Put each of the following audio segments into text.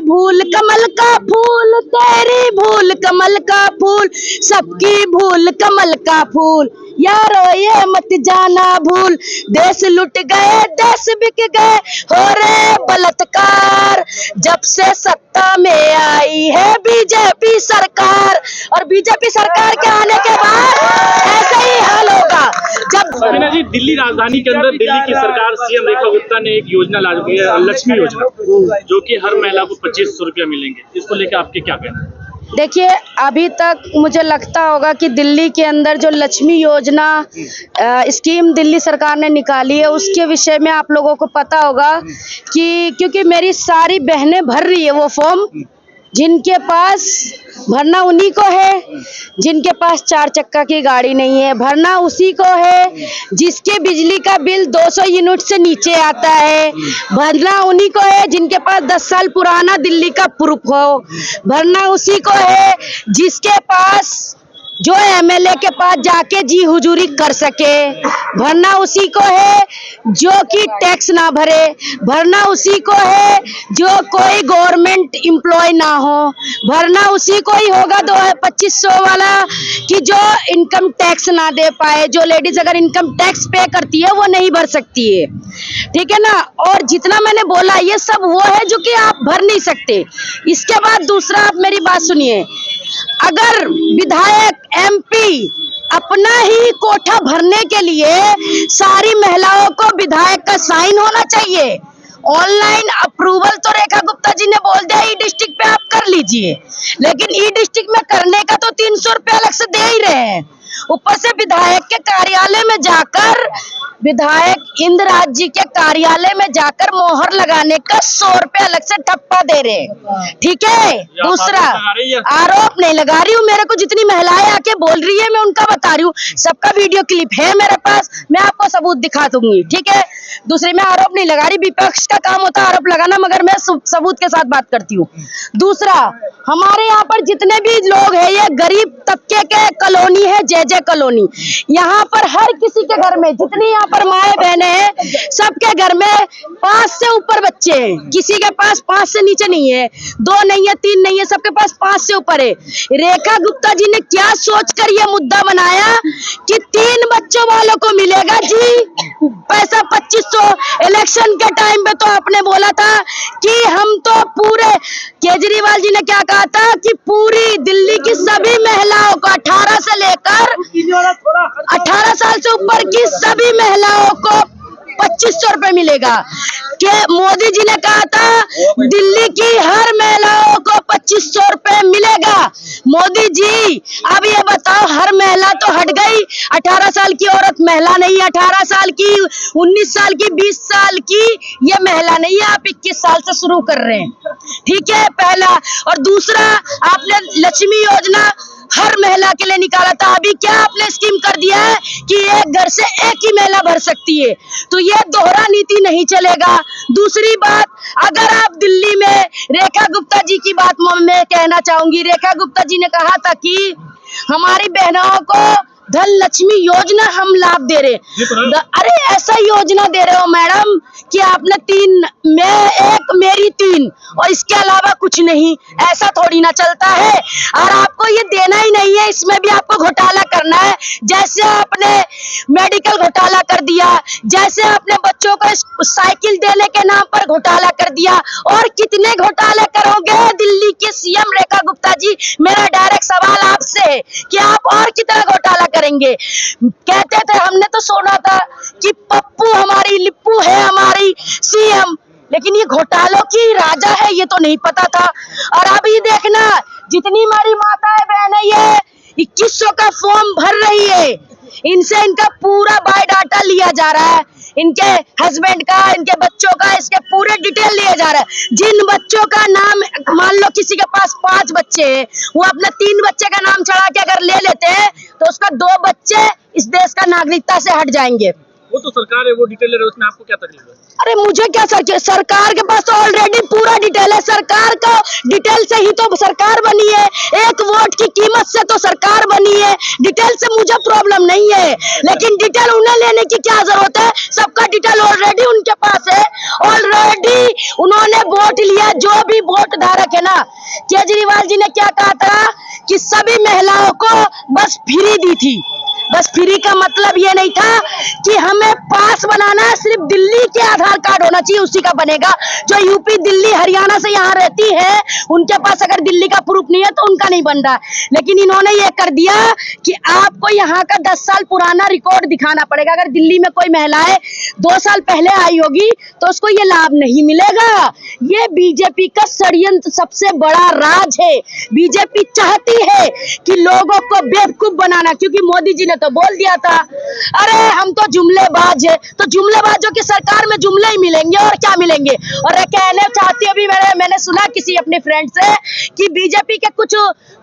भूल कमल का फूल, तेरी भूल कमल का फूल, सबकी भूल कमल का फूल, यारो ये मत जाना भूल। देश लुट गए, देश बिक गए, हो रहे बलात्कार, जब से सत्ता में आई है बीजेपी सरकार। और बीजेपी सरकार के आने के बाद ऐसा ही हाल होगा। जब सबीना जी, दिल्ली राजधानी के अंदर दिल्ली की सरकार सीएम रेखा गुप्ता ने एक योजना लागू की है, लक्ष्मी योजना, जो कि हर महिला को 2500 रुपया मिलेंगे। इसको लेकर आपके क्या कहना है? देखिए, अभी तक मुझे लगता होगा कि दिल्ली के अंदर जो लक्ष्मी योजना स्कीम दिल्ली सरकार ने निकाली है, उसके विषय में आप लोगों को पता होगा कि क्योंकि मेरी सारी बहनें भर रही है वो फॉर्म, जिनके पास भरना उन्हीं को है, जिनके पास 4 चक्का की गाड़ी नहीं है भरना उसी को है, जिसके बिजली का बिल 200 यूनिट से नीचे आता है भरना उन्हीं को है, जिनके पास 10 साल पुराना दिल्ली का प्रूफ हो भरना उसी को है, जिसके पास जो एमएलए के पास जाके जी हुजूरी कर सके भरना उसी को है, जो कि टैक्स ना भरे भरना उसी को है, जो कोई गवर्नमेंट एम्प्लॉय ना हो भरना उसी को ही होगा। 2500 वाला कि जो इनकम टैक्स ना दे पाए, जो लेडीज अगर इनकम टैक्स पे करती है वो नहीं भर सकती है, ठीक है ना। और जितना मैंने बोला ये सब वो है जो कि आप भर नहीं सकते। इसके बाद दूसरा, आप मेरी बात सुनिए, अगर विधायक एमपी अपना ही कोठा भरने के लिए सारी महिलाओं को विधायक का साइन होना चाहिए। ऑनलाइन अप्रूवल तो रेखा गुप्ता जी ने बोल दिया ई डिस्ट्रिक्ट पे आप कर लीजिए, लेकिन ई डिस्ट्रिक्ट में करने का तो 300 रुपया अलग से दे ही रहे हैं। ऊपर से विधायक के कार्यालय में जाकर, विधायक इंद्रराज जी के कार्यालय में जाकर मोहर लगाने का 100 रुपया अलग से ठप्पा दे रहे, ठीक है। दूसरा, आरोप नहीं लगा रही हूँ, मेरे को जितनी महिलाएं आके बोल रही है मैं उनका बता रही हूँ, सबका वीडियो क्लिप है मेरे पास, मैं आपको सबूत दिखा दूंगी, ठीक है। दूसरी, मैं आरोप नहीं लगा रही, विपक्ष का काम होता है आरोप लगाना, मगर मैं सबूत के साथ बात करती हूँ। दूसरा, हमारे यहाँ पर जितने भी लोग हैं ये गरीब तबके के कॉलोनी है, जय कॉलोनी। यहाँ पर हर किसी के घर में, जितनी यहाँ पर माए बहने हैं, सबके घर में 5 से ऊपर बच्चे हैं, किसी के पास 5 से नीचे नहीं है, 2 नहीं है, 3 नहीं है, सबके पास 5 से ऊपर है। रेखा गुप्ता जी ने क्या सोचकर ये मुद्दा बनाया कि 3 बच्चों वालों को मिलेगा जी पैसा 2500। इलेक्शन के टाइम पे तो आपने बोला था कि हम तो पूरे, केजरीवाल जी ने क्या कहा था कि पूरी दिल्ली की सभी महिलाओं को 18 से लेकर 18 साल से ऊपर की सभी महिलाओं को 2500 रुपए मिलेगा। कि मोदी जी ने कहा था दिल्ली की हर महिलाओं को 2500 रुपए मिलेगा। मोदी जी, अब ये बताओ, हर महिला तो हट गई, 18 साल की औरत महिला नहीं है, 18 साल की, 19 साल की, 20 साल की ये महिला नहीं है, आप 21 साल से शुरू कर रहे हैं, ठीक है, पहला। और दूसरा, आपने लक्ष्मी योजना हर महिला के लिए निकाला था, अभी क्या आपने स्कीम कर दिया है कि एक घर से एक ही महिला भर सकती है, तो ये दोहरा नीति नहीं चलेगा। दूसरी बात, अगर आप दिल्ली में रेखा गुप्ता जी की बात मैं कहना चाहूंगी, रेखा गुप्ता जी ने कहा था कि हमारी बहनों को धन लक्ष्मी योजना हम लाभ दे रहे। अरे ऐसा योजना दे रहे हो मैडम कि आपने 3, मैं 1 मेरी 3 और इसके अलावा कुछ नहीं, ऐसा थोड़ी ना चलता है। और आपको ये देना ही नहीं है, इसमें भी आपको घोटाला करना है, जैसे आपने मेडिकल घोटाला कर दिया, जैसे आपने बच्चों को साइकिल देने के नाम पर घोटाला कर दिया, और कितने घोटाले करोगे दिल्ली के सीएम रेखा गुप्ता जी? मेरा डायरेक्ट सवाल आपसे है कि आप और कितना घोटाला करेंगे? कहते थे, हमने तो सुना था कि पप्पू हमारी, लिप्पू है हमारी सीएम, लेकिन ये घोटालों की राजा है ये तो नहीं पता था। और अब ये देखना, जितनी हमारी माताएं बहनें ये 2100 का फॉर्म भर रही है, इनसे इनका पूरा बायोडाटा लिया जा रहा है, इनके हस्बैंड का, इनके बच्चों का, इसके पूरे डिटेल लिया जा रहा है। जिन बच्चों का नाम, मान लो किसी के पास 5 बच्चे हैं, वो अपना 3 बच्चे का नाम चढ़ा के अगर ले लेते हैं तो उसका 2 बच्चे इस देश का नागरिकता से हट जाएंगे। वो तो सरकार है, वो डिटेल है, उसमें आपको क्या तकलीफ है? अरे मुझे क्या सरकार के पास तो ऑलरेडी पूरा डिटेल है। सरकार का डिटेल से ही तो सरकार बनी है, एक वोट की कीमत से तो सरकार बनी है। डिटेल से मुझे प्रॉब्लम नहीं है, लेकिन डिटेल उन्हें लेने की क्या जरूरत है? सबका डिटेल ऑलरेडी उनके पास है। ऑलरेडी उन्होंने वोट लिया, जो भी वोट धारक है ना। केजरीवाल जी ने क्या कहा था कि सभी महिलाओं को बस फ्री दी थी। बस फ्री का मतलब ये नहीं था कि हमें पास बनाना है, सिर्फ दिल्ली के आधार कार्ड होना चाहिए, उसी का बनेगा। जो यूपी, दिल्ली, हरियाणा से यहाँ रहती है, उनके पास अगर दिल्ली का प्रूफ नहीं है तो उनका नहीं बन रहा। लेकिन इन्होंने ये कर दिया कि आपको यहाँ का 10 साल पुराना रिकॉर्ड दिखाना पड़ेगा। अगर दिल्ली में कोई महिलाएं 2 साल पहले आई होगी तो उसको ये लाभ नहीं मिलेगा। ये बीजेपी का षड्यंत्र सबसे बड़ा राज है। बीजेपी चाहती है कि लोगों को बेवकूफ बनाना, क्योंकि मोदी जी ने तो बोल दिया था, अरे हम तो जुमलेबाज है। तो जुमलेबाजों की सरकार में जुमले ही मिलेंगे और क्या मिलेंगे। और कहने चाहती हूँ, मैंने सुना किसी अपने फ्रेंड से कि बीजेपी के कुछ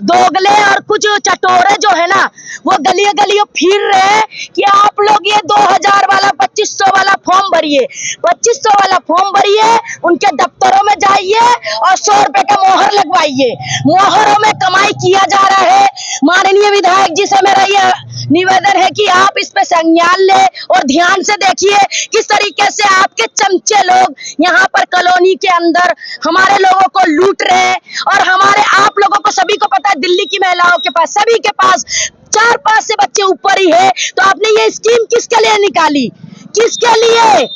दोगले और कुछ चटोरे जो है ना, वो गलियों गलियों फिर रहे हैं कि आप लोग ये 2000 वाला 2500 वाला फॉर्म भरिए, 2500 वाला फॉर्म भरिए, उनके दफ्तरों में जाइए और 100 रुपए का मोहर लगवाइए। मोहरों में कमाई किया जा रहा है। माननीय विधायक जी से मेरा ये निवेदन है कि आप इस पे संज्ञान ले और ध्यान से देखिए किस तरीके से आपके चमचे लोग यहाँ पर कॉलोनी के अंदर हमारे लोगों को लूट रहे हैं। और हमारे आप लोगों को सभी को पता है, दिल्ली की महिलाओं के पास, सभी के पास 4-5 से बच्चे ऊपर ही है। तो आपने ये स्कीम किसके लिए निकाली? किसके लिए?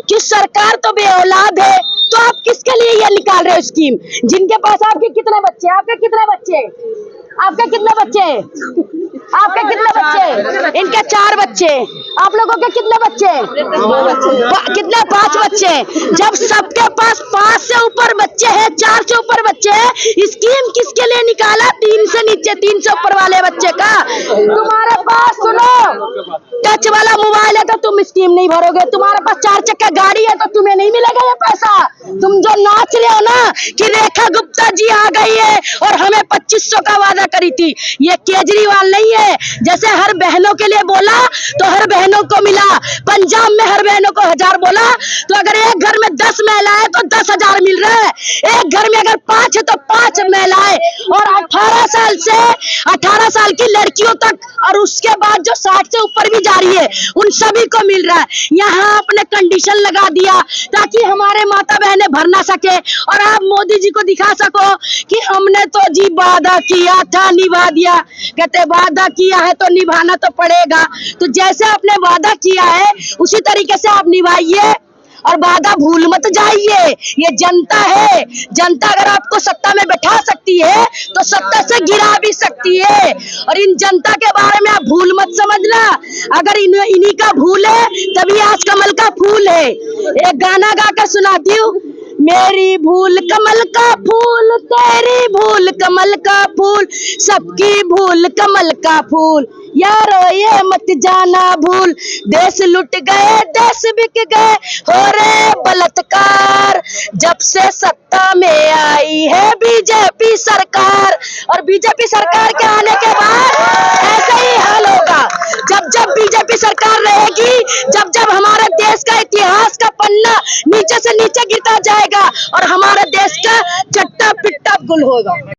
कि सरकार तो बे औलाद है, तो आप किसके लिए ये निकाल रहे हो स्कीम? जिनके पास आपके कितने बच्चे? आपके कितने बच्चे? आपके कितने बच्चे? आपके कितने बच्चे? इनके 4 बच्चे। आप लोगों के कितने बच्चे? कितने? 5 बच्चे। जब सबके पास 5 से ऊपर बच्चे हैं, 4 से ऊपर बच्चे हैं, स्कीम किसके लिए निकाला? 3 से नीचे, 3 से ऊपर वाले बच्चे का। तुम्हारे पास सुनो, टच वाला मोबाइल है तो तुम स्कीम नहीं भरोगे। तुम्हारे पास 4 चक्का गाड़ी है तो तुम्हें नहीं मिलेगा ये पैसा। तुम जो नाच रहे हो ना कि रेखा गुप्ता जी आ गई है और हमें 2500 का वादा करी थी, ये केजरीवाल नहीं है। जैसे हर बहनों के लिए बोला तो हर बहनों को मिला। पंजाब में हर बहनों को 1000 बोला, तो अगर एक घर में 10 महिलाएं तो 10,000 मिल रहा है। एक घर में अगर 5 है तो 5 महिलाएं, और 18 साल की लड़कियों तक, और उसके बाद जो 60 से ऊपर भी जा रही है, उन सभी को मिल रहा है। यहाँ आपने कंडीशन लगा दिया ताकि हमारे माता बहनें भर ना सके और आप मोदी जी को दिखा सको कि हमने तो जी वादा किया था, निभा दिया। कहते वादा किया है तो निभाना तो पड़ेगा। तो जैसे आपने वादा किया है उसी तरीके से आप निभाइए और वादा भूल मत जाइए। ये जनता है, जनता अगर आपको सत्ता में बैठा सकती है तो सत्ता से गिरा भी सकती है। और इन जनता के बारे में आप भूल मत समझना। अगर इन्हीं का भूल है तभी आज कमल का फूल है। एक गाना गाकर सुनाती हूँ, मेरी भूल कमल का फूल, तेरी भूल कमल का फूल, सबकी भूल कमल का फूल, यारो ये मत जाना भूल। देश लुट गए, देश बिक गए, हो रहे बलात्कार, जब से सत्ता में आई है बीजेपी सरकार। और बीजेपी सरकार के आने के बाद ऐसा ही हाल होगा। जब जब बीजेपी सरकार रहेगी, जब जब हमारे देश का इतिहास का पन्ना नीचे से नीचे गिरता जाएगा और हमारे देश का चट्टा पिट्टा गुल होगा।